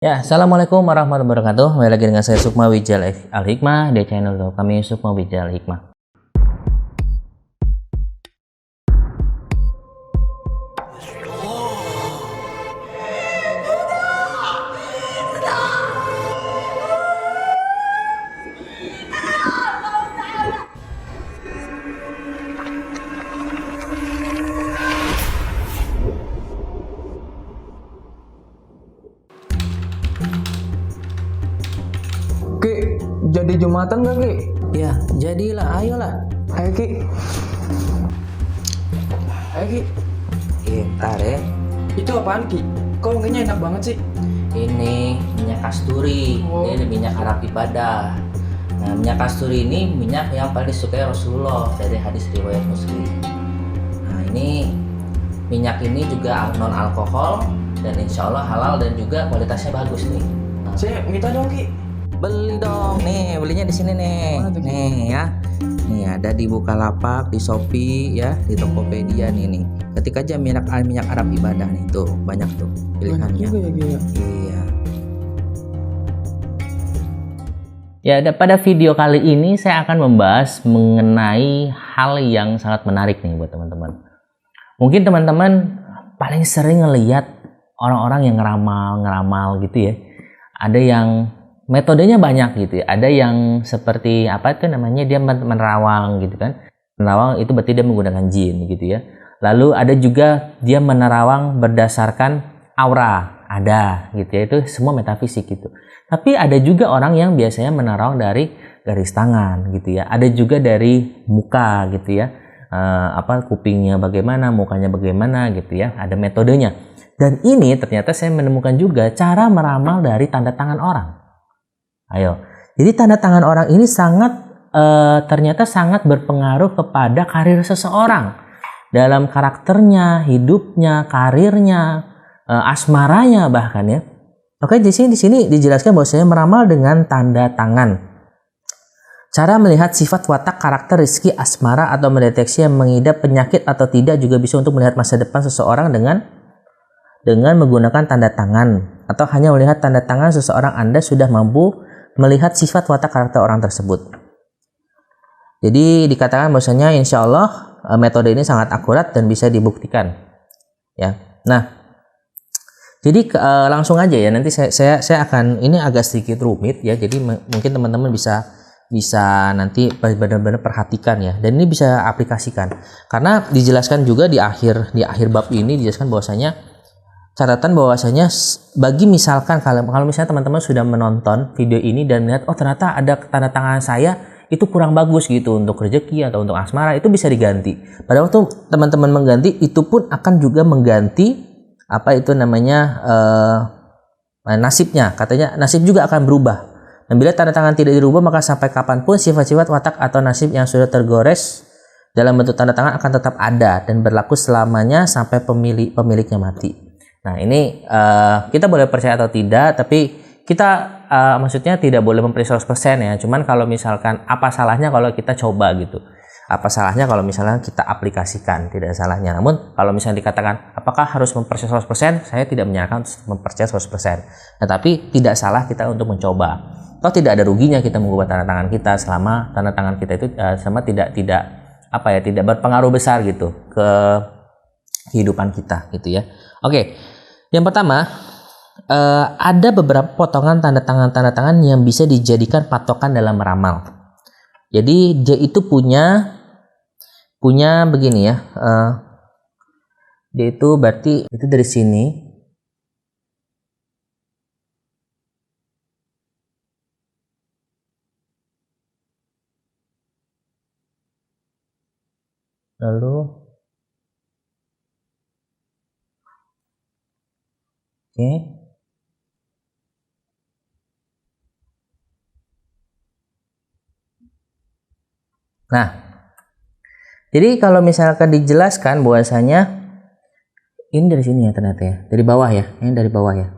Ya, Assalamualaikum warahmatullahi wabarakatuh. Kembali lagi dengan saya Sukma Wijal Al-Hikmah di channel kami Sukma Wijal Al-Hikmah. Ki, jadi Jumatan gak Ki? Ya, jadilah, ayolah. Ayo Ki. Ayo Ki. Ntar ya. Itu apaan Ki? Kok wanginya enak banget sih? Ini minyak kasturi. Oh. Ini minyak Arab ibadah. Nah, minyak kasturi ini minyak yang paling disukai Rasulullah dari hadis riwayat Muslim. Nah, ini minyak ini juga non alkohol dan insya Allah halal dan juga kualitasnya bagus nih. Nah, Saya minta dong Ki. beli dong nih, belinya di sini nih. Mana tuh, Ki? Nih ya. Nih ada di Bukalapak, di Shopee ya, di Tokopedia nih. Ketik aja minyak Arab ibadah nih, tuh banyak tuh Banyak pilihannya. juga ya Ki ya. Iya. Ya, pada video kali ini saya akan membahas mengenai hal yang sangat menarik nih buat teman-teman. Mungkin teman-teman paling sering ngelihat orang-orang yang ngeramal gitu ya. Ada yang metodenya banyak gitu ya. Ada yang seperti apa itu namanya, dia menerawang gitu kan. Menerawang itu berarti dia menggunakan jin gitu ya. Lalu ada juga dia menerawang berdasarkan aura, ada gitu ya. Itu semua metafisik gitu. Tapi ada juga orang yang biasanya menerawang dari garis tangan gitu ya. Ada juga dari muka gitu ya. Kupingnya bagaimana, mukanya bagaimana gitu ya. Ada metodenya. Dan ini ternyata saya menemukan juga cara meramal dari tanda tangan orang. Ayo, jadi tanda tangan orang ini ternyata sangat berpengaruh kepada karir seseorang dalam karakternya, hidupnya, karirnya, asmaranya bahkan ya. Oke, di sini dijelaskan bahwa saya meramal dengan tanda tangan. Cara melihat sifat watak, karakter, rezeki, asmara atau mendeteksi yang mengidap penyakit atau tidak juga bisa untuk melihat masa depan seseorang dengan menggunakan tanda tangan, atau hanya melihat tanda tangan seseorang Anda sudah mampu melihat sifat watak karakter orang tersebut. Jadi dikatakan bahwasanya insya Allah metode ini sangat akurat dan bisa dibuktikan. Ya, nah, jadi langsung aja ya. Nanti saya akan, ini agak sedikit rumit ya. Jadi mungkin teman-teman bisa nanti benar-benar perhatikan ya. Dan ini bisa aplikasikan. Karena dijelaskan juga di akhir bab ini dijelaskan bahwasanya catatan bahwasanya bagi misalkan kalau misalnya teman-teman sudah menonton video ini dan lihat oh ternyata ada tanda tangan saya itu kurang bagus gitu untuk rezeki atau untuk asmara, itu bisa diganti. Pada waktu teman-teman mengganti itu pun akan juga mengganti nasibnya. Katanya nasib juga akan berubah. Dan bila tanda tangan tidak dirubah maka sampai kapanpun sifat-sifat watak atau nasib yang sudah tergores dalam bentuk tanda tangan akan tetap ada dan berlaku selamanya sampai pemiliknya mati. Nah, ini kita boleh percaya atau tidak, tapi kita maksudnya tidak boleh mempercayai 100% ya. Cuman kalau misalkan apa salahnya kalau kita coba gitu. Apa salahnya kalau misalnya kita aplikasikan, tidak salahnya. Namun kalau misalnya dikatakan apakah harus mempercayai 100%, saya tidak menyarankan mempercayai 100%. Nah, tapi tidak salah kita untuk mencoba. Toh tidak ada ruginya kita mengubah tanda tangan kita selama tanda tangan kita itu sama tidak berpengaruh besar gitu ke kehidupan kita gitu ya. Oke, yang pertama ada beberapa potongan tanda tangan yang bisa dijadikan patokan dalam meramal. Jadi dia itu punya begini ya. Dia itu berarti itu dari sini. Lalu oke. Nah, jadi kalau misalkan dijelaskan bahwasanya ini dari sini ya ternyata ya, dari bawah ya, ini dari bawah ya,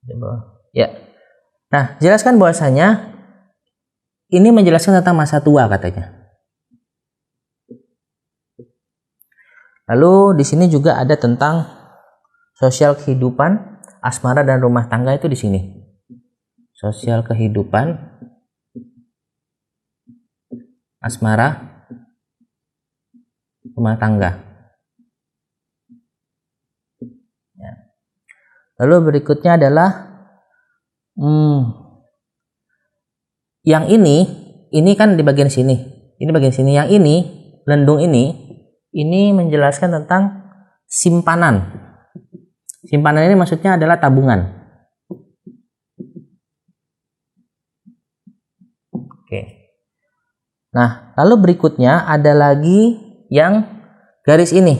dari bawah. Ya. Nah, jelaskan bahwasanya ini menjelaskan tentang masa tua katanya. Lalu di sini juga ada tentang sosial kehidupan asmara dan rumah tangga itu di sini. Sosial kehidupan, asmara, rumah tangga. Ya. Lalu berikutnya adalah yang ini kan di bagian sini. Ini bagian sini. Yang ini, lendung ini menjelaskan tentang simpanan. Simpanan ini maksudnya adalah tabungan. Oke. Nah, lalu berikutnya ada lagi yang garis ini.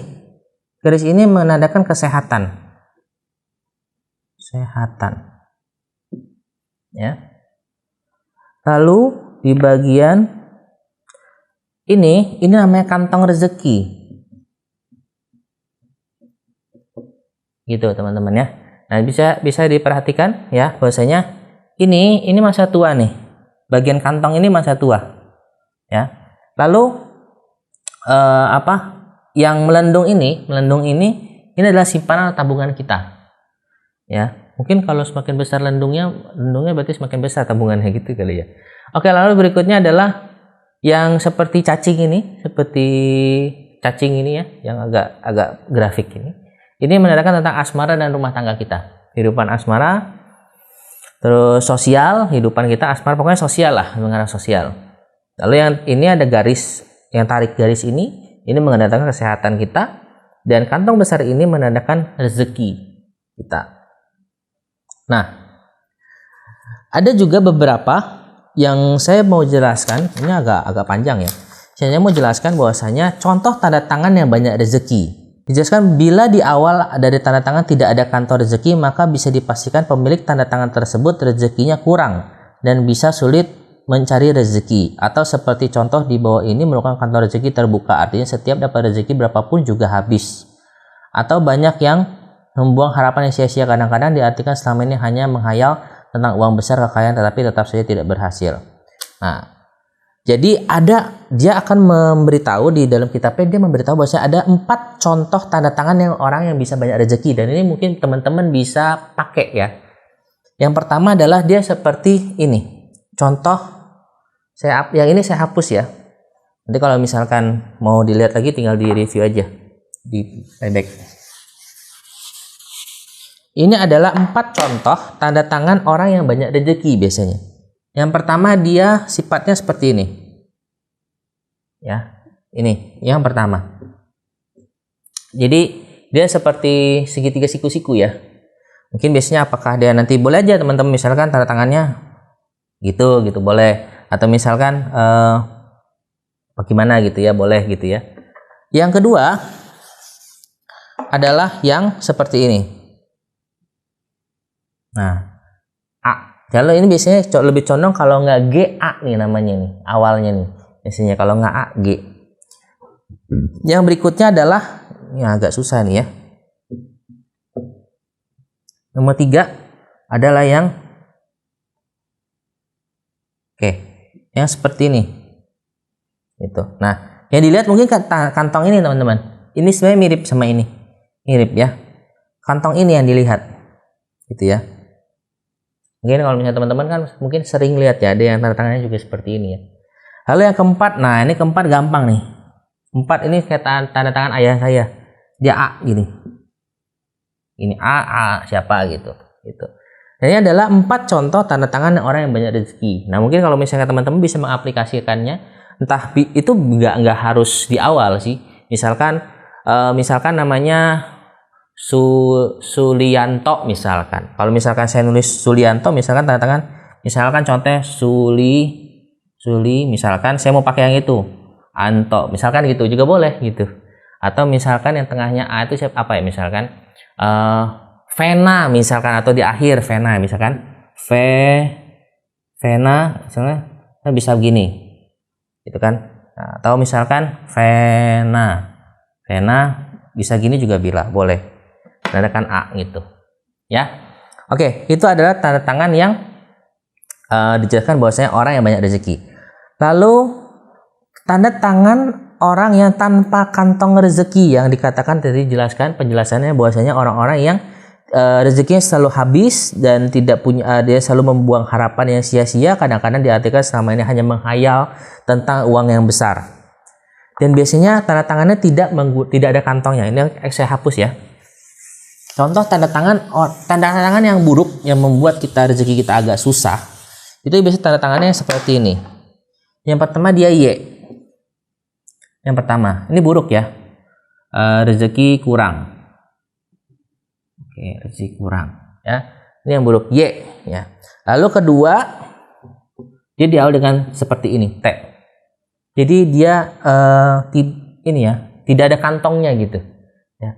Garis ini menandakan kesehatan. Kesehatan. Ya. Lalu di bagian ini namanya kantong rezeki. Gitu teman-teman ya. Nah, bisa diperhatikan ya bahwasanya ini masa tua nih. Bagian kantong ini masa tua. Ya. Lalu yang melendung ini adalah simpanan tabungan kita. Ya. Mungkin kalau semakin besar lendungnya berarti semakin besar tabungannya gitu kali ya. Oke, lalu berikutnya adalah yang seperti cacing ini ya, yang agak grafik ini. Ini menandakan tentang asmara dan rumah tangga kita. Kehidupan asmara, terus sosial, kehidupan kita asmara, pokoknya sosial lah, mengarah sosial. Lalu yang ini ada garis, yang tarik garis ini menandakan kesehatan kita, dan kantong besar ini menandakan rezeki kita. Nah, ada juga beberapa yang saya mau jelaskan, ini agak panjang ya. Saya mau jelaskan bahwasanya contoh tanda tangan yang banyak rezeki. Dijelaskan bila di awal dari tanda tangan tidak ada kantor rezeki, maka bisa dipastikan pemilik tanda tangan tersebut rezekinya kurang dan bisa sulit mencari rezeki. Atau seperti contoh di bawah ini merupakan kantor rezeki terbuka, artinya setiap dapat rezeki berapapun juga habis. Atau banyak yang membuang harapan yang sia-sia, kadang-kadang diartikan selama ini hanya menghayal tentang uang besar, kekayaan, tetapi tetap saja tidak berhasil. Nah, jadi dia akan memberitahu di dalam kitabnya, dia memberitahu bahwa ada 4 contoh tanda tangan yang orang yang bisa banyak rezeki, dan ini mungkin teman-teman bisa pakai ya. Yang pertama adalah dia seperti ini. Contoh yang ini saya hapus ya. Nanti kalau misalkan mau dilihat lagi tinggal di review aja di playback. Ini adalah 4 contoh tanda tangan orang yang banyak rezeki biasanya. Yang pertama dia sifatnya seperti ini. Ya, ini yang pertama. Jadi dia seperti segitiga siku-siku ya. Mungkin biasanya apakah dia nanti boleh aja teman-teman misalkan tanda tangannya gitu boleh. Atau misalkan bagaimana gitu ya, boleh gitu ya. Yang kedua adalah yang seperti ini. Nah, A. Kalau ini biasanya lebih condong kalau nggak G, A nih namanya nih, awalnya nih. Biasanya kalau nggak A, G. Yang berikutnya adalah, ini agak susah nih ya. Nomor 3 adalah yang yang seperti ini. Gitu. Nah, yang dilihat mungkin kantong ini teman-teman. Ini sebenarnya mirip sama ini. Mirip ya. Kantong ini yang dilihat. Gitu ya. Mungkin kalau misalnya teman-teman kan mungkin sering lihat ya, ada yang tanda tangannya juga seperti ini ya. Lalu yang keempat, nah ini keempat gampang nih. 4 ini kayak tanda tangan ayah saya. Dia A gini. Ini A siapa gitu. Dan ini adalah 4 contoh tanda tangan orang yang banyak rezeki. Nah mungkin kalau misalnya teman-teman bisa mengaplikasikannya, entah itu nggak harus di awal sih. Misalkan namanya Sulianto misalkan. Kalau misalkan saya nulis Sulianto misalkan tanda tangan, misalkan contohnya Suli misalkan saya mau pakai yang itu Anto misalkan gitu juga boleh gitu. Atau misalkan yang tengahnya A itu apa ya, misalkan Vena misalkan, atau di akhir Vena misalkan Vena misalnya bisa begini gitu kan. Nah, atau misalkan Vena bisa gini juga boleh. Tandakan A gitu ya. Oke, itu adalah tanda tangan yang dijelaskan bahwasanya orang yang banyak rezeki. Lalu tanda tangan orang yang tanpa kantong rezeki yang dikatakan tadi, jelaskan penjelasannya bahwasanya orang-orang yang rezekinya selalu habis dan tidak punya, dia selalu membuang harapan yang sia-sia. Kadang-kadang diartikan selama ini hanya menghayal tentang uang yang besar. Dan biasanya tanda tangannya tidak ada kantongnya. Ini saya hapus ya. Contoh tanda tangan yang buruk yang membuat rezeki kita agak susah. Itu biasanya tanda tangannya seperti ini. Yang pertama dia Y. Yang pertama, ini buruk ya. Rezeki kurang. Oke, rezeki kurang ya. Ini yang buruk Y ya. Lalu kedua, dia diawali dengan seperti ini, T. Jadi dia tidak ada kantongnya gitu ya.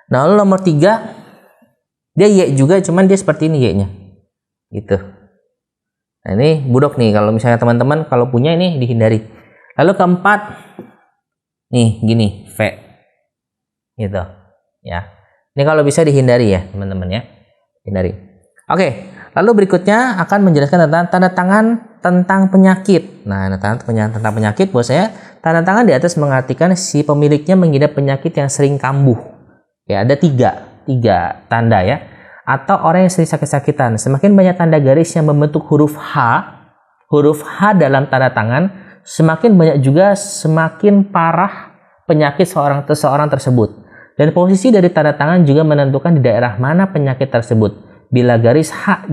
Nah, lalu nomor 3, dia Y juga, cuman dia seperti ini Y-nya gitu. Nah, ini buruk nih, kalau misalnya teman-teman kalau punya ini dihindari. Lalu keempat, nih gini, V gitu ya. Ini kalau bisa dihindari ya teman-teman ya, hindari. Oke, lalu berikutnya akan menjelaskan tentang tanda tangan tentang penyakit. Nah, tentang penyakit buat saya, tanda tangan di atas mengartikan si pemiliknya mengidap penyakit yang sering kambuh. Ya, ada tiga tanda ya. Atau orang yang sering sakit-sakitan. Semakin banyak tanda garis yang membentuk huruf H dalam tanda tangan, semakin banyak juga semakin parah penyakit seseorang tersebut. Dan posisi dari tanda tangan juga menentukan di daerah mana penyakit tersebut. Bila garis H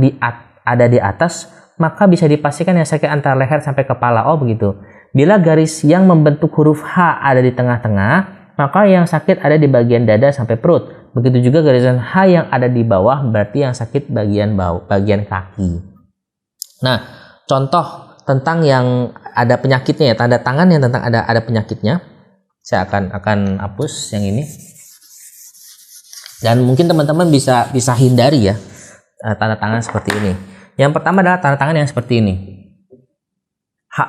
ada di atas, maka bisa dipastikan yang sakit antara leher sampai kepala. Oh begitu. Bila garis yang membentuk huruf H ada di tengah-tengah, maka yang sakit ada di bagian dada sampai perut. Begitu juga garisan H yang ada di bawah, berarti yang sakit bagian kaki. Nah, contoh tentang yang ada penyakitnya ya, tanda tangan yang tentang ada penyakitnya. Saya akan hapus yang ini. Dan mungkin teman-teman bisa hindari ya tanda tangan seperti ini. Yang pertama adalah tanda tangan yang seperti ini.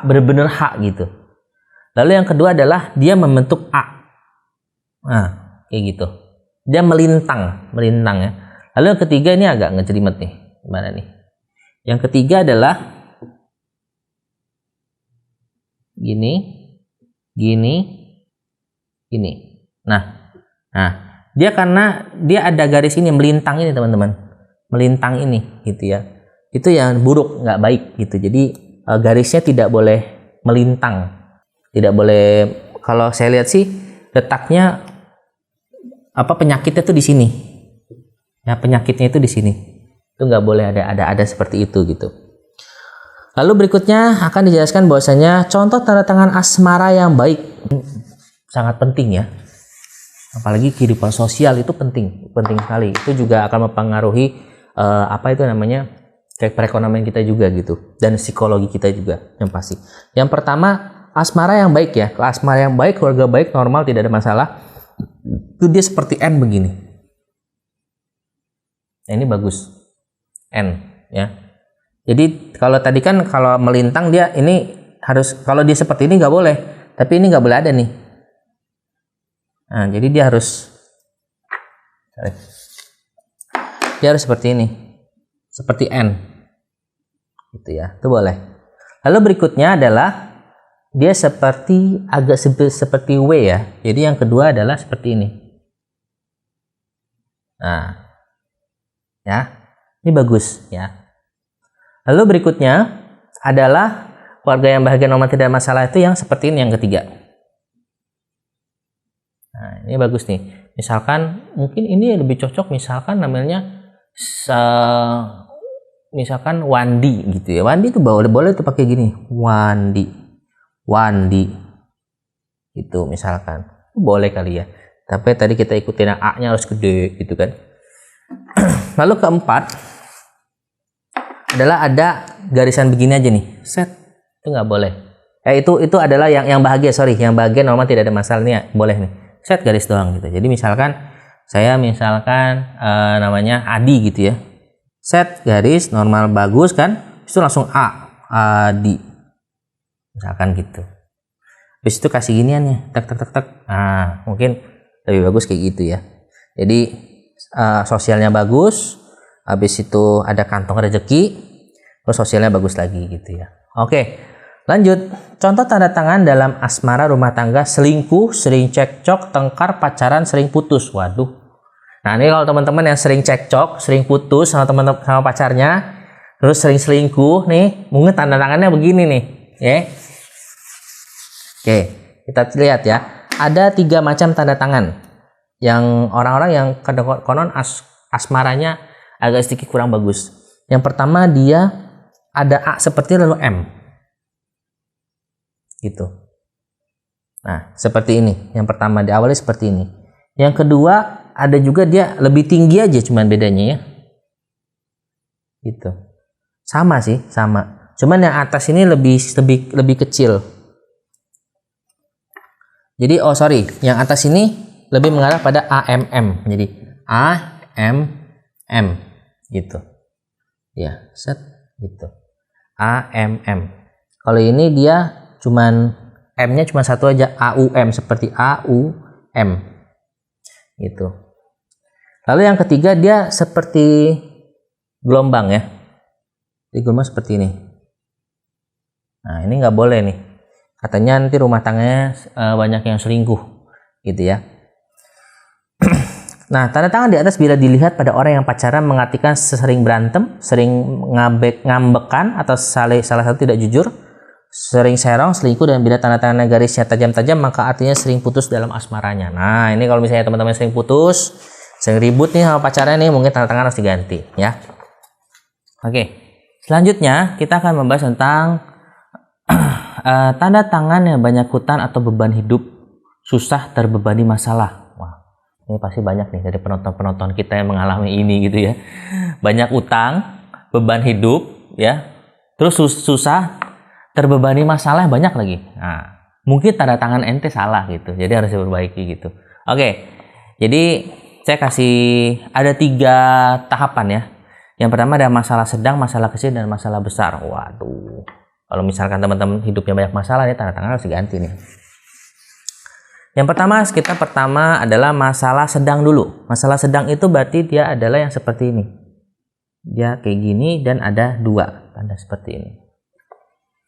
Benar-benar H gitu. Lalu yang kedua adalah dia membentuk A. Nah, kayak gitu. Dia melintang ya. Lalu yang ketiga ini agak ngejelimet nih. Gimana nih? Yang ketiga adalah gini. Nah, dia karena dia ada garis ini melintang ini teman-teman. Melintang ini gitu ya. Itu yang buruk, nggak baik gitu. Jadi garisnya tidak boleh melintang. Tidak boleh, kalau saya lihat sih letaknya penyakitnya tuh di sini. Ya, penyakitnya itu di sini. Itu nggak boleh ada seperti itu gitu. Lalu berikutnya akan dijelaskan bahwasanya contoh tanda tangan asmara yang baik sangat penting ya. Apalagi kehidupan sosial itu penting sekali. Itu juga akan mempengaruhi kayak perekonomian kita juga gitu, dan psikologi kita juga yang pasti. Yang pertama, asmara yang baik ya. Asmara yang baik, keluarga baik, normal, tidak ada masalah. Itu dia seperti N begini. Nah, ini bagus. N ya. Jadi kalau tadi kan kalau melintang dia ini harus, kalau dia seperti ini nggak boleh. Tapi ini nggak boleh ada nih. Nah, jadi dia harus seperti ini. Seperti N. Gitu ya. Itu boleh. Lalu berikutnya adalah dia seperti W ya. Jadi yang kedua adalah seperti ini. Nah. Ya. Ini bagus ya. Lalu berikutnya adalah keluarga yang bahagia normal tidak masalah, itu yang seperti ini yang ketiga. Nah, ini bagus nih. Misalkan mungkin ini lebih cocok misalkan namanya misalkan Wandi gitu ya. Wandi itu boleh tuh pakai gini. Wandi. Itu misalkan. Boleh kali ya. Tapi tadi kita ikutin A-nya harus gede gitu kan. Lalu keempat adalah ada garisan begini aja nih, set, itu nggak boleh. Itu adalah yang bahagia, yang bahagia normal tidak ada masalah nih ya, boleh nih, set garis doang gitu. Jadi misalkan saya namanya Adi gitu ya, set garis normal bagus kan, itu langsung Adi, misalkan gitu. Habis itu kasih ginian ya, tak. Nah, mungkin lebih bagus kayak gitu ya. Jadi sosialnya bagus. Habis itu ada kantong rezeki, terus sosialnya bagus lagi gitu ya. Oke, lanjut. Contoh tanda tangan dalam asmara rumah tangga: selingkuh, sering cekcok, tengkar, pacaran, sering putus. Waduh, Nah, ini kalau teman-teman yang sering cekcok, sering putus sama teman sama pacarnya, terus sering selingkuh nih, mungkin tanda tangannya begini nih, ya. Oke, kita lihat ya. Ada 3 macam tanda tangan yang orang-orang yang konon asmaranya agak sedikit kurang bagus. Yang pertama dia ada A seperti lalu M. Gitu. Nah, seperti ini. Yang pertama diawali seperti ini. Yang kedua ada juga dia lebih tinggi aja, cuman bedanya ya. Gitu. Sama sih, sama. Cuman yang atas ini lebih kecil. Jadi yang atas ini lebih mengarah pada AMM. Jadi AMM gitu. Ya, set gitu. AMM. Kalau ini dia cuman M-nya cuma satu aja, AUM seperti AUM. Gitu. Lalu yang ketiga dia seperti gelombang ya. Jadi gelombang seperti ini. Nah, ini nggak boleh nih. Katanya nanti rumah tangganya banyak yang selingkuh, gitu ya. Nah, tanda tangan di atas bila dilihat pada orang yang pacaran mengartikan sering berantem, sering ngambekan atau salah satu tidak jujur, sering serong, selingkuh, dan bila tanda tangan garisnya tajam-tajam maka artinya sering putus dalam asmaranya. Nah, ini kalau misalnya teman-teman sering putus, sering ribut nih sama pacarnya nih, mungkin tanda tangan harus diganti ya. Oke, selanjutnya kita akan membahas tentang tanda tangan yang banyak hutang atau beban hidup, susah terbebani masalah. Wah, ini pasti banyak nih dari penonton-penonton kita yang mengalami ini gitu ya. Banyak utang, beban hidup ya, terus susah terbebani masalah banyak lagi. Nah, mungkin tanda tangan ente salah gitu, jadi harus diperbaiki gitu. Oke, jadi saya kasih ada 3 tahapan ya. Yang pertama ada masalah sedang, masalah kecil, dan masalah besar. Waduh, kalau misalkan teman-teman hidupnya banyak masalah, nih tanda tangan harus diganti nih. Yang pertama adalah masalah sedang dulu. Masalah sedang itu berarti dia adalah yang seperti ini. Dia kayak gini dan ada 2 tanda seperti ini.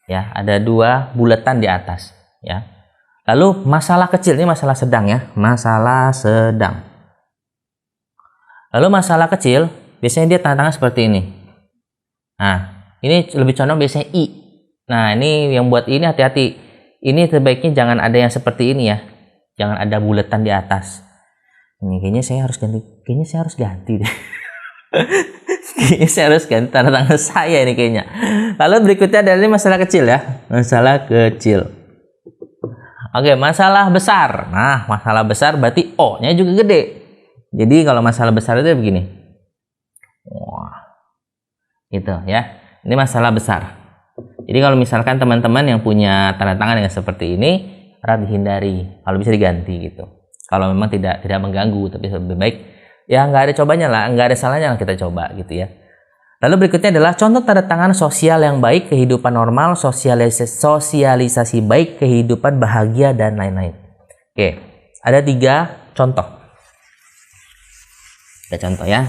Ya, ada 2 bulatan di atas. Ya. Lalu masalah kecil, ini masalah sedang ya. Masalah sedang. Lalu masalah kecil, biasanya dia tanda tangan seperti ini. Nah, ini lebih condong biasanya I. Nah, ini yang buat ini hati-hati. Ini sebaiknya jangan ada yang seperti ini ya. Jangan ada bulatan di atas. Ini kayaknya saya harus ganti. Kayaknya saya harus ganti deh. Kayaknya saya harus ganti tanda tangan saya ini kayaknya. Lalu berikutnya adalah ini masalah kecil ya. Masalah kecil. Oke, masalah besar. Nah, masalah besar berarti O-nya juga gede. Jadi kalau masalah besar itu begini. Wah. Gitu ya. Ini masalah besar. Jadi kalau misalkan teman-teman yang punya tanda tangan yang seperti ini, harap dihindari. Kalau bisa diganti gitu. Kalau memang tidak mengganggu, tapi lebih baik ya nggak ada cobanya lah, nggak ada salahnya lah kita coba gitu ya. Lalu berikutnya adalah contoh tanda tangan sosial yang baik, kehidupan normal, sosialisasi baik, kehidupan bahagia, dan lain-lain. Oke, ada 3 contoh. Ada contoh ya,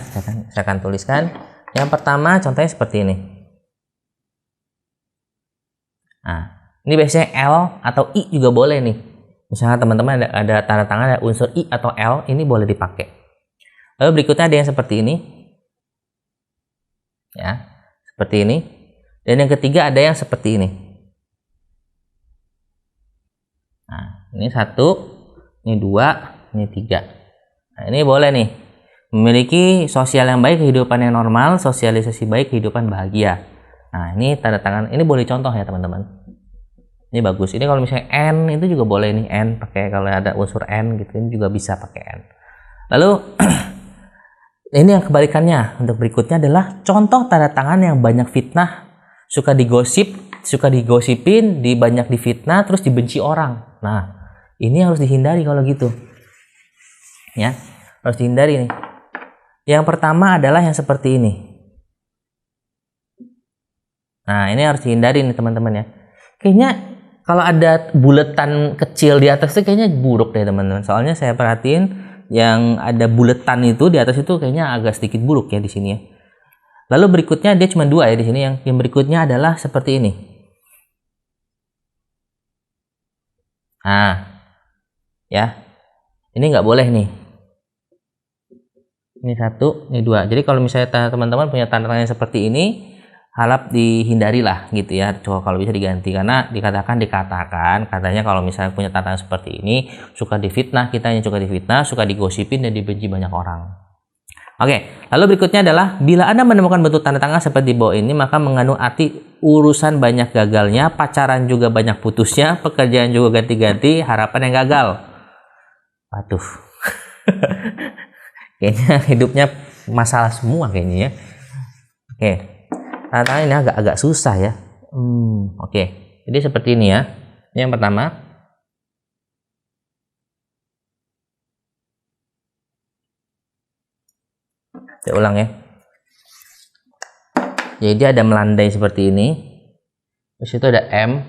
saya akan tuliskan. Yang pertama contohnya seperti ini. Nah, ini biasanya L atau I juga boleh nih. Misalnya teman-teman ada tanda tangan ada unsur I atau L, ini boleh dipakai. Lalu berikutnya ada yang seperti ini. Ya, seperti ini. Dan yang ketiga ada yang seperti ini. Nah, ini 1, ini 2, ini 3. Nah, ini boleh nih. Memiliki sosial yang baik, kehidupan yang normal, sosialisasi baik, kehidupan bahagia. Nah, ini tanda tangan, ini boleh contoh ya teman-teman. Ini bagus. Ini kalau misalnya N itu juga boleh nih, N pakai kalau ada unsur N gitu, ini juga bisa pakai N. Lalu ini yang kebalikannya. Untuk berikutnya adalah contoh tanda tangan yang banyak fitnah, suka digosipin, banyak difitnah, terus dibenci orang. Nah, ini harus dihindari kalau gitu. Ya, harus dihindari nih. Yang pertama adalah yang seperti ini. Nah, ini harus dihindari nih teman-teman ya. Kayaknya kalau ada bulatan kecil di atas itu kayaknya buruk deh teman-teman. Soalnya saya perhatiin yang ada bulatan itu di atas itu kayaknya agak sedikit buruk ya di sini ya. Lalu berikutnya dia cuma 2 ya di sini. Yang berikutnya adalah seperti ini. Nah, ya, ini nggak boleh nih. Ini 1, ini 2. Jadi kalau misalnya teman-teman punya tanda tangan seperti ini, harap dihindari lah gitu ya. Coba kalau bisa diganti, karena dikatakan katanya kalau misalnya punya tanda tangan seperti ini suka difitnah, kitanya suka difitnah, suka digosipin dan dibenci banyak orang. Oke, lalu berikutnya adalah bila Anda menemukan bentuk tanda tangan seperti di bawah ini, maka mengandung arti urusan banyak gagalnya, pacaran juga banyak putusnya, pekerjaan juga ganti-ganti, harapan yang gagal. Waduh. Kayaknya hidupnya masalah semua kayaknya ya. Oke. Tanda tangan ini agak susah ya. Oke. Jadi seperti ini ya. Ini yang pertama. Saya ulang ya. Jadi ada melandai seperti ini. Terus itu ada M,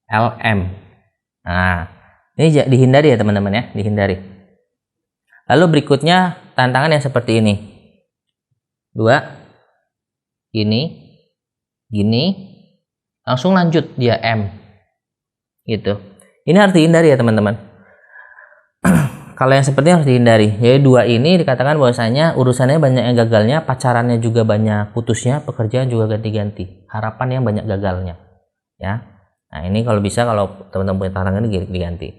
LM. Nah, ini dihindari ya teman-teman ya, dihindari. Lalu berikutnya tantangan yang seperti ini. 2, gini, langsung lanjut dia M. Gitu. Ini harus dihindari ya teman-teman. Kalau yang seperti harus dihindari. Jadi 2 ini dikatakan bahwasanya urusannya banyak yang gagalnya, pacarannya juga banyak putusnya, pekerjaan juga ganti-ganti. Harapan yang banyak gagalnya. Ya. Nah, ini kalau bisa kalau teman-teman punya tantangan ini diganti.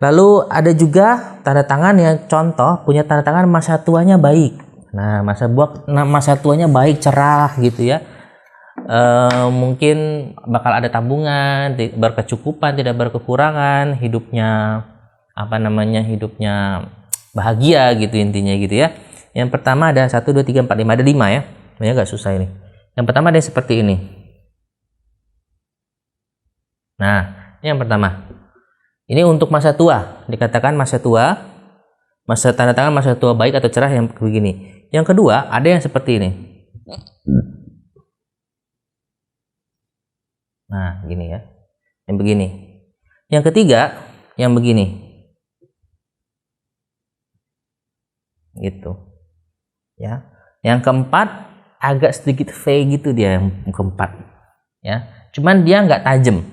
Lalu ada juga tanda tangan yang contoh punya tanda tangan masa tuanya baik. Nah, masa tuanya baik, cerah gitu ya. Mungkin bakal ada tabungan, berkecukupan, tidak berkekurangan, hidupnya bahagia gitu intinya gitu ya. Yang pertama ada 1, 2, 3, 4, 5, ada 5 ya. Banyak gak susah ini. Yang pertama ada seperti ini. Nah, ini yang pertama. Ini untuk masa tua, dikatakan masa tua, tanda tangan masa tua baik atau cerah yang begini. Yang kedua ada yang seperti ini. Nah, gini ya. Yang begini. Yang ketiga yang begini. Gitu ya. Yang keempat agak sedikit V gitu dia, yang keempat ya, cuman dia nggak tajam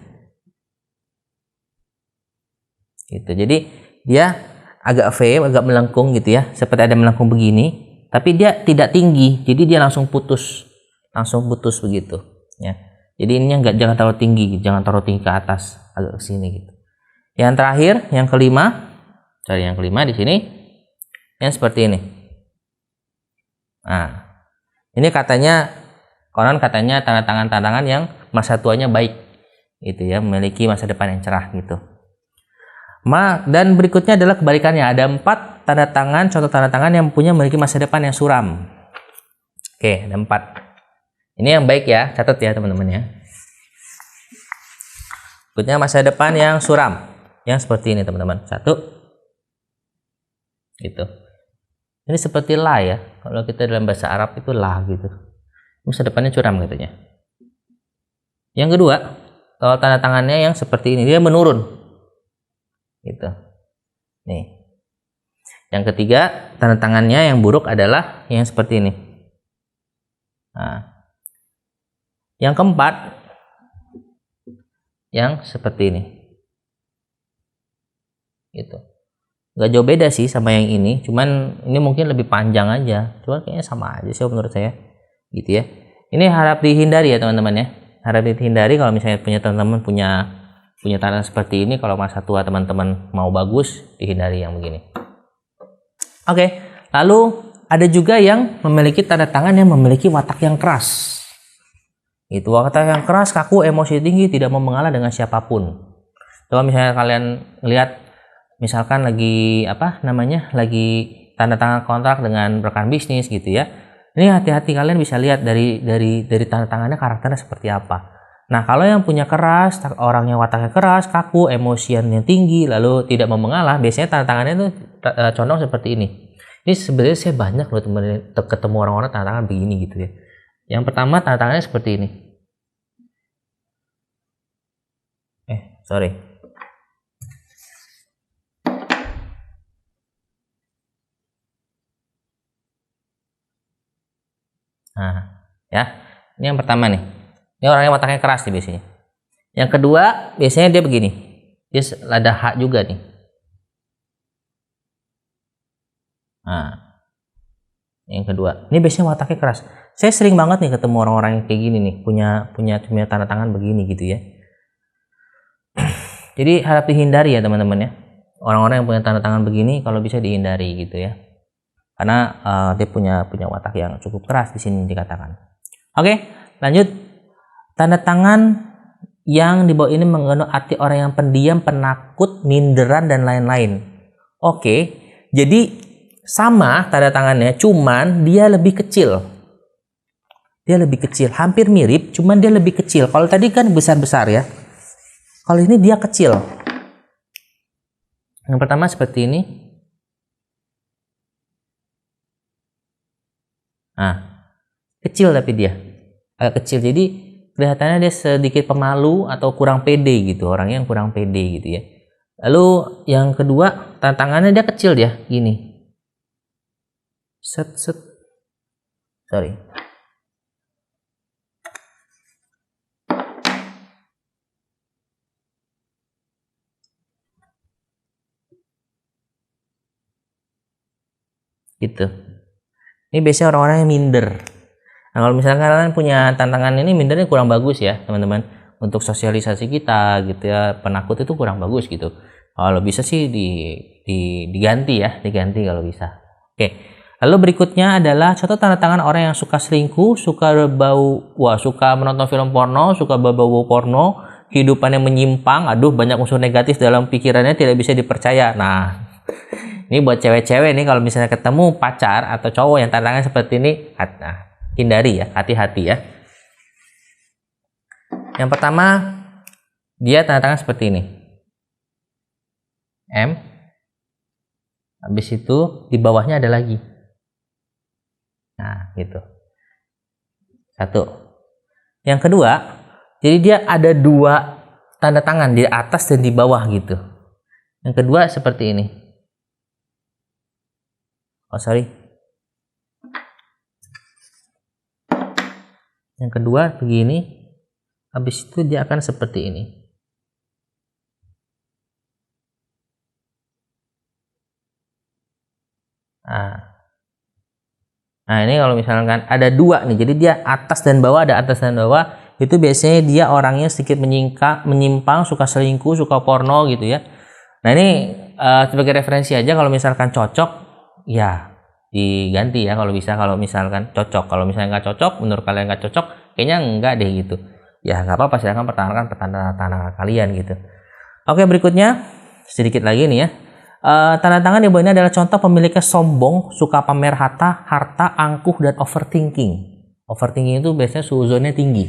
gitu. Jadi dia agak V, agak melengkung gitu ya, seperti ada melengkung begini, tapi dia tidak tinggi, jadi dia langsung putus begitu ya. Jadi ininya jangan taruh tinggi ke atas, agak ke sini gitu. Yang terakhir yang kelima, cari yang kelima di sini. Yang seperti ini. Nah, ini konon katanya tanda tangan yang masa tuanya baik, gitu ya, memiliki masa depan yang cerah gitu. Dan berikutnya adalah kebalikannya. Ada 4 tanda tangan, contoh tanda tangan yang memiliki masa depan yang suram. Oke, ada 4. Ini yang baik ya, catat ya teman-teman ya. Berikutnya masa depan yang suram, yang seperti ini teman-teman. 1, gitu. Ini seperti la ya. Kalau kita dalam bahasa Arab itu la gitu. Masa depannya curam katanya. Yang kedua, kalau tanda tangannya yang seperti ini, dia menurun. Gitu. Nih. Yang ketiga, tanda tangannya yang buruk adalah yang seperti ini. Nah. Yang keempat, yang seperti ini. Gitu. Gak jauh beda sih sama yang ini, cuman ini mungkin lebih panjang aja, cuman kayaknya sama aja sih menurut saya gitu ya. Ini harap dihindari ya teman-teman ya, harap dihindari kalau misalnya teman-teman punya tanda seperti ini. Kalau masa tua teman-teman mau bagus, dihindari yang begini. Oke, lalu ada juga yang memiliki tanda tangan yang memiliki watak yang keras. Itu watak yang keras, kaku, emosi tinggi, tidak mau mengalah dengan siapapun. Kalau misalnya kalian lihat misalkan lagi lagi tanda tangan kontrak dengan rekan bisnis gitu ya, ini hati-hati, kalian bisa lihat dari tanda tangannya karakternya seperti apa. Nah, kalau yang punya keras, orangnya wataknya keras, kaku, emosiannya tinggi, lalu tidak mau mengalah, biasanya tanda tangannya itu condong seperti ini. Ini sebenarnya saya banyak loh teman ketemu orang-orang tanda tangan begini gitu ya. Yang pertama tanda tangannya seperti ini. Sorry. Nah, ya. Ini yang pertama nih. Ini orangnya wataknya keras nih biasanya. Yang kedua, biasanya dia begini. Dia ada hak juga nih. Nah, Yang kedua, ini biasanya wataknya keras. Saya sering banget nih ketemu orang-orang yang kayak gini nih, punya tanda tangan begini gitu ya. Jadi harap dihindari ya teman-teman ya. Orang-orang yang punya tanda tangan begini kalau bisa dihindari gitu ya. Karena dia punya watak yang cukup keras di sini dikatakan. Oke, lanjut. Tanda tangan yang di bawah ini mengandung arti orang yang pendiam, penakut, minderan dan lain-lain. Oke, jadi sama tanda tangannya, cuman dia lebih kecil. Dia lebih kecil, hampir mirip, cuman dia lebih kecil. Kalau tadi kan besar-besar ya. Kalau ini dia kecil. Yang pertama seperti ini. Nah, kecil tapi dia agak kecil. Jadi kelihatannya dia sedikit pemalu atau kurang pede gitu. Orangnya yang kurang pede gitu ya. Lalu yang kedua, tantangannya dia kecil dia, gini. Sorry. Gitu. Ini biasanya orang-orang yang minder. Nah, kalau misalkan kalian punya tantangan ini, mindernya kurang bagus ya, teman-teman. Untuk sosialisasi kita gitu ya, penakut itu kurang bagus gitu. Kalau bisa sih diganti ya, diganti kalau bisa. Oke. Lalu berikutnya adalah contoh tanda tangan orang yang suka selingkuh, suka menonton film porno, suka bau porno, hidupannya menyimpang, banyak unsur negatif dalam pikirannya, tidak bisa dipercaya. Nah, ini buat cewek-cewek nih kalau misalnya ketemu pacar atau cowok yang tantangan seperti ini, hindari ya, hati-hati ya. Yang pertama, dia tanda tangan seperti ini. M. Habis itu di bawahnya ada lagi. Nah, gitu. Satu. Yang kedua, jadi dia ada dua tanda tangan di atas dan di bawah gitu. Yang kedua seperti ini. Oh, sorry. Yang kedua begini. Habis itu dia akan seperti ini. Nah, ini kalau misalkan ada dua nih, jadi dia atas dan bawah, ada atas dan bawah, itu biasanya dia orangnya sedikit menyimpang, suka selingkuh, suka porno gitu ya. Nah, ini sebagai referensi aja, kalau misalkan cocok, ya diganti ya kalau bisa, kalau misalkan cocok. Kalau misalnya nggak cocok, menurut kalian nggak cocok, kayaknya enggak deh gitu. Ya nggak apa-apa, silahkan pertahankan tanda kalian gitu. Oke, berikutnya sedikit lagi nih ya. Tanda tangan di bawah ini adalah contoh pemiliknya sombong, suka pamer harta, angkuh, dan overthinking. Overthinking itu biasanya suuzonnya tinggi.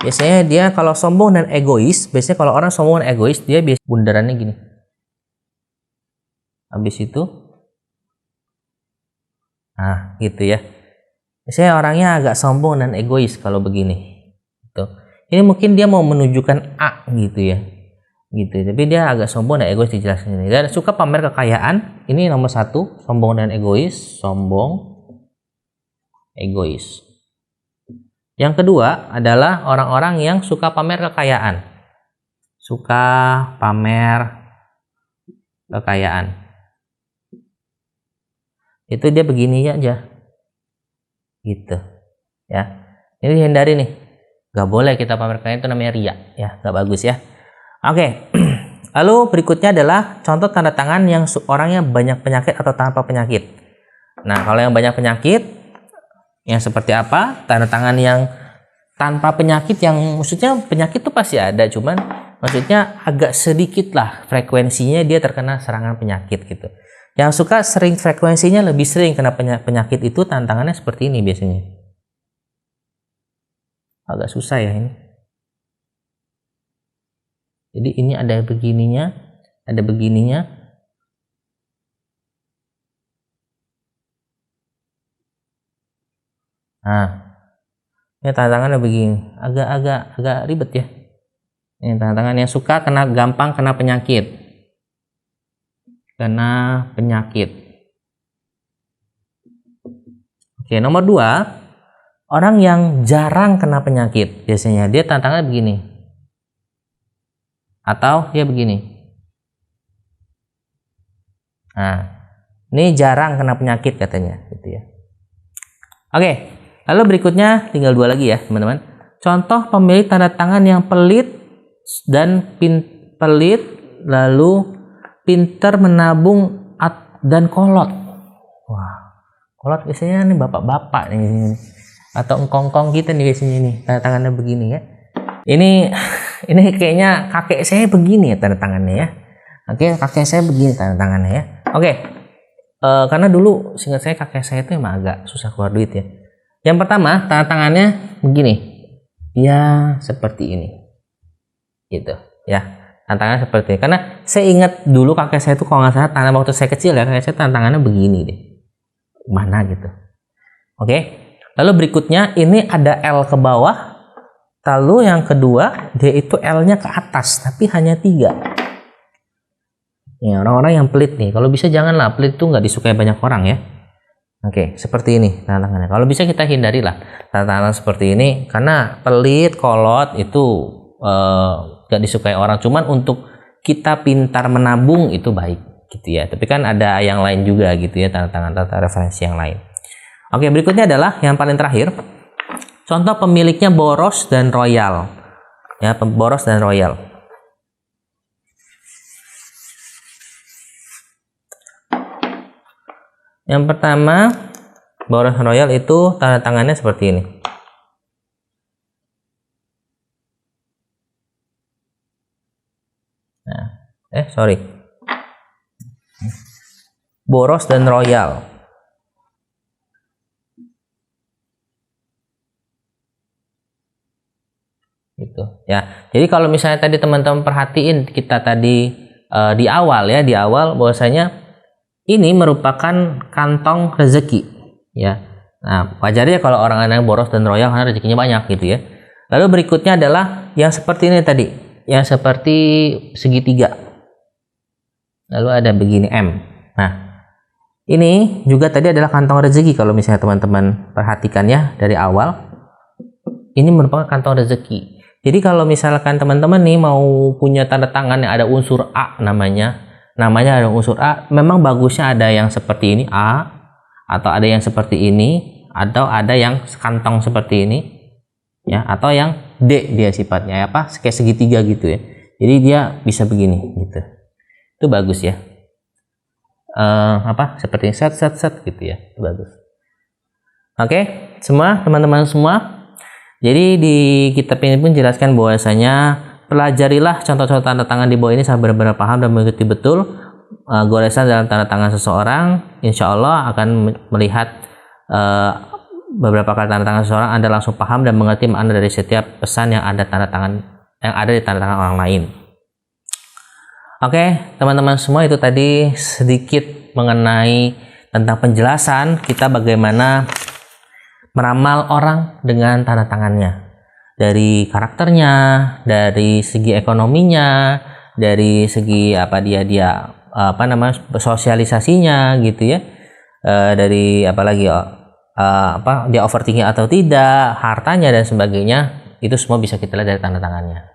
Biasanya dia kalau sombong dan egois, biasanya kalau orang sombong dan egois, dia biasanya bundarannya gini. Habis itu, nah gitu ya. Biasanya orangnya agak sombong dan egois kalau begini. Gitu. Ini mungkin dia mau menunjukkan A gitu ya. Gitu, tapi dia agak sombong dan egois dijelaskan ini. Dan suka pamer kekayaan, ini nomor satu, sombong dan egois, egois. Yang kedua adalah orang-orang yang suka pamer kekayaan, itu dia begini aja, gitu, ya. Ini dihindari nih, nggak boleh kita pamer kekayaan, itu namanya ria, ya, nggak bagus ya. Oke, lalu berikutnya adalah contoh tanda tangan yang orangnya banyak penyakit atau tanpa penyakit. Nah, kalau yang banyak penyakit, yang seperti apa? Tanda tangan yang tanpa penyakit, yang maksudnya penyakit itu pasti ada, cuman maksudnya agak sedikit lah frekuensinya dia terkena serangan penyakit gitu. Yang suka sering frekuensinya lebih sering kena penyakit itu tantangannya seperti ini biasanya. Agak susah ya ini. Jadi ini ada begininya, ada begininya. Nah, ini tantangannya begini, agak ribet ya. Ini tantangan yang suka gampang kena penyakit. Oke, nomor 2, orang yang jarang kena penyakit. Biasanya dia tantangannya begini. Atau dia begini. Nah, Ini jarang kena penyakit katanya, gitu ya. Oke, lalu berikutnya tinggal 2 lagi ya, teman-teman. Contoh pemilik tanda tangan yang pelit dan pelit, lalu pinter menabung dan kolot. Wah, kolot biasanya nih bapak-bapak nih, atau engkong-engkong kita nih biasanya nih, tanda tangannya begini ya. Ini kayaknya kakek saya begini ya tanda tangannya ya. Oke, kakek saya begini tanda tangannya ya. Oke, karena dulu seingat saya kakek saya itu emang agak susah keluar duit ya. Yang pertama tanda tangannya begini, ya seperti ini, gitu ya. Tanda tangannya seperti ini. Karena saya ingat dulu kakek saya itu kalau nggak salah tanda waktu saya kecil ya, kakek saya tanda tangannya begini deh, mana gitu. Oke, lalu berikutnya ini ada L ke bawah. Lalu yang kedua, dia itu L-nya ke atas, tapi hanya 3. Ya, orang-orang yang pelit nih, kalau bisa janganlah, pelit itu nggak disukai banyak orang ya. Oke, seperti ini tanda tangannya. Kalau bisa kita hindarilah tanda tangan seperti ini, karena pelit, kolot itu nggak disukai orang. Cuman untuk kita pintar menabung itu baik, gitu ya. Tapi kan ada yang lain juga gitu ya, tanda tangan atau referensi yang lain. Oke, berikutnya adalah yang paling terakhir. Contoh pemiliknya boros dan royal. Ya, boros dan royal. Yang pertama, boros royal itu tanda tangannya seperti ini. Nah, sorry. Boros dan royal. Gitu ya. Jadi kalau misalnya tadi teman-teman perhatiin kita tadi di awal bahwasanya ini merupakan kantong rezeki ya. Nah, wajar ya kalau orang yang boros dan royal karena rezekinya banyak gitu ya. Lalu berikutnya adalah yang seperti ini tadi, yang seperti segitiga. Lalu ada begini M. Nah, ini juga tadi adalah kantong rezeki kalau misalnya teman-teman perhatikan ya dari awal. Ini merupakan kantong rezeki. Jadi kalau misalkan teman-teman nih mau punya tanda tangan yang ada unsur A namanya ada unsur A, memang bagusnya ada yang seperti ini A, atau ada yang seperti ini, atau ada yang kantong seperti ini, ya, atau yang D dia sifatnya apa, kayak segitiga gitu ya. Jadi dia bisa begini gitu. Itu bagus ya. Seperti set gitu ya, itu bagus. Oke, semua teman-teman semua. Jadi di kitab ini pun jelaskan bahwasanya pelajarilah contoh-contoh tanda tangan di bawah ini sampai benar-benar paham dan mengikuti betul goresan dalam tanda tangan seseorang. Insya Allah akan melihat beberapa kali tanda tangan seseorang, Anda langsung paham dan mengerti makna dari setiap pesan yang ada di tanda tangan orang lain. Oke, teman-teman semua, itu tadi sedikit mengenai tentang penjelasan kita bagaimana meramal orang dengan tanda tangannya, dari karakternya, dari segi ekonominya, dari segi sosialisasinya gitu ya, dari dia overthinking atau tidak, hartanya dan sebagainya, itu semua bisa kita lihat dari tanda tangannya.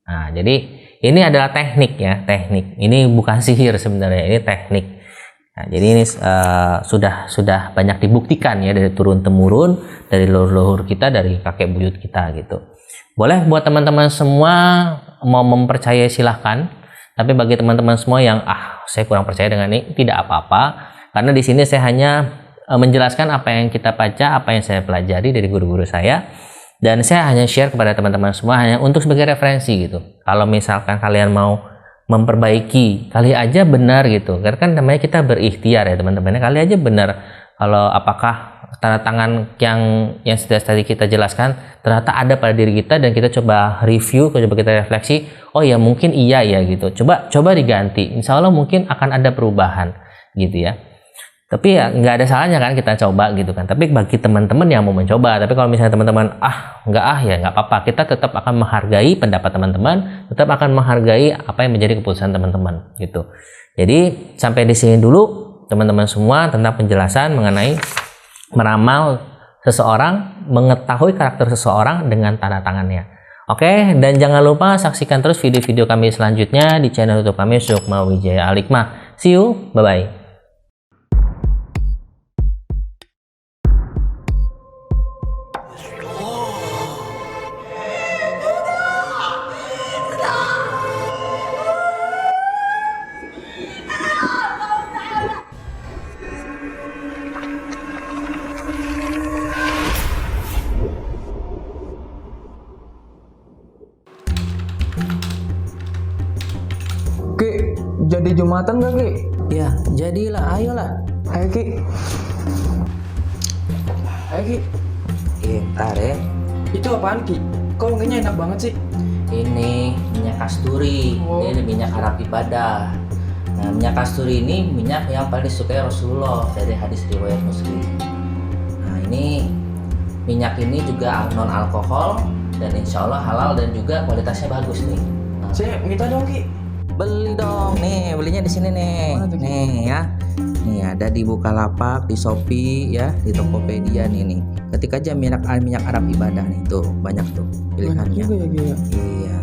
Nah, jadi ini adalah teknik ya, teknik. Ini bukan sihir sebenarnya, ini teknik. Nah, jadi ini sudah banyak dibuktikan ya dari turun temurun, dari leluhur kita, dari kakek buyut kita gitu. Boleh buat teman-teman semua mau mempercayai silahkan, tapi bagi teman-teman semua yang saya kurang percaya dengan ini, tidak apa-apa, karena di sini saya hanya menjelaskan apa yang kita baca, apa yang saya pelajari dari guru-guru saya, dan saya hanya share kepada teman-teman semua hanya untuk sebagai referensi gitu. Kalau misalkan kalian mau memperbaiki, kali aja benar gitu, karena kan namanya kita berikhtiar ya teman-teman, kali aja benar kalau apakah tanda tangan yang sudah tadi kita jelaskan ternyata ada pada diri kita, dan kita coba review, coba kita refleksi, oh ya mungkin iya ya gitu, coba diganti, insya Allah mungkin akan ada perubahan gitu ya. Tapi ya nggak ada salahnya kan kita coba gitu kan. Tapi bagi teman-teman yang mau mencoba, tapi kalau misalnya teman-teman ya nggak apa-apa, kita tetap akan menghargai pendapat teman-teman, tetap akan menghargai apa yang menjadi keputusan teman-teman gitu. Jadi sampai di sini dulu teman-teman semua tentang penjelasan mengenai meramal seseorang, mengetahui karakter seseorang dengan tanda tangannya. Oke, dan jangan lupa saksikan terus video-video kami selanjutnya di channel YouTube kami, Sukma Wijaya Alikma. See you, bye-bye. Jumatan gak Ki? Ya, jadilah, ayolah. Ayo Ki. Ayo Ki. Ntar ya. Itu apaan Ki? Kok wanginya enak banget sih? Ini minyak kasturi. Oh. Ini minyak Arab ibadah. Nah, minyak kasturi ini minyak yang paling disukai Rasulullah dari hadis riwayat Muslim. Nah, ini minyak ini juga non alkohol dan insya Allah halal dan juga kualitasnya bagus nih. Nah, Saya minta dong Ki. beli dong nih, belinya di sini nih. Mana tuh, Ki? Nih ya. Nih ada di Bukalapak, di Shopee ya, di Tokopedia nih. Ketik aja minyak Arab ibadah nih tuh, banyak tuh Banyak pilihannya. juga ya Ki ya. Iya.